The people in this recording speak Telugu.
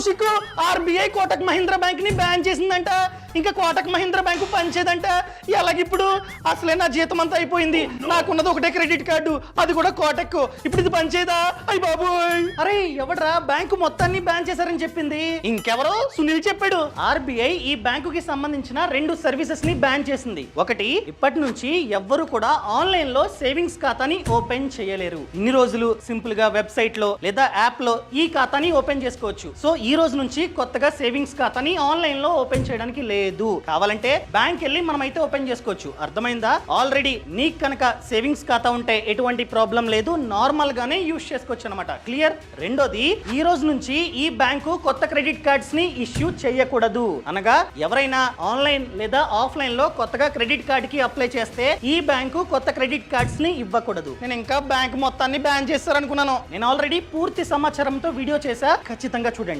సిక్కు ఆర్బీఐ కోటక్ మహీంద్రా బ్యాంక్ ని బ్యాన్ చేసిందంట. ఇంకా కోటక్ మహీంద్రా బ్యాంకు పనిచేయదంట. ఎలాగిప్పుడు? అసలే నా జీతం అంతా అయిపోయింది. నాకున్నది ఒకటే క్రెడిట్ కార్డు, అది కూడా కోటక్. ఇప్పుడు ఇది పనిచేయదా? అయ్య బాబోయ్! అరే ఎవడ్రా బ్యాంకు మొత్తాన్ని బ్యాన్ చేశారని చెప్పింది? ఇంకెవరో సునీల్ చెప్పాడు. ఆర్బీఐ ఈ బ్యాంకుకి సంబంధించిన 2 సర్వీసెస్ ని బ్యాన్ చేసింది. ఒకటి, ఇప్పటి నుంచి ఎవ్వరు కూడా ఆన్లైన్ లో సేవింగ్స్ ఖాతాని ఓపెన్ చేయలేరు. ఇన్ని రోజులు సింపుల్ గా వెబ్సైట్ లో లేదా యాప్ లో ఈ ఖాతాని ఓపెన్ చేసుకోవచ్చు. సో ఈ రోజు నుంచి కొత్తగా సేవింగ్స్ ఖాతాని ఆన్లైన్ లో ఓపెన్ చేయడానికి లేదు. కావాలంటే బ్యాంక్ వెళ్ళి మనమైతే ఓపెన్ చేసుకోవచ్చు. అర్థమైందా? ఆల్రెడీ నీకు కనుక సేవింగ్స్ ఖాతా ఉంటే ఎటువంటి ప్రాబ్లం లేదు, నార్మల్ గానే యూజ్ చేసుకోవచ్చు అనమాట. క్లియర్? రెండోది, ఈ రోజు నుంచి ఈ బ్యాంకు కొత్త క్రెడిట్ కార్డ్స్ ని ఇష్యూ చేయకూడదు. అనగా ఎవరైనా ఆన్లైన్ లేదా ఆఫ్లైన్ లో కొత్తగా క్రెడిట్ కార్డ్ కి అప్లై చేస్తే ఈ బ్యాంకు కొత్త క్రెడిట్ కార్డ్స్ ని ఇవ్వకూడదు. నేను ఇంకా బ్యాంక్ మొత్తాన్ని బ్యాన్ చేస్తారనుకున్నాను. నేను ఆల్రెడీ పూర్తి సమాచారంతో వీడియో చేశా, ఖచ్చితంగా చూడండి.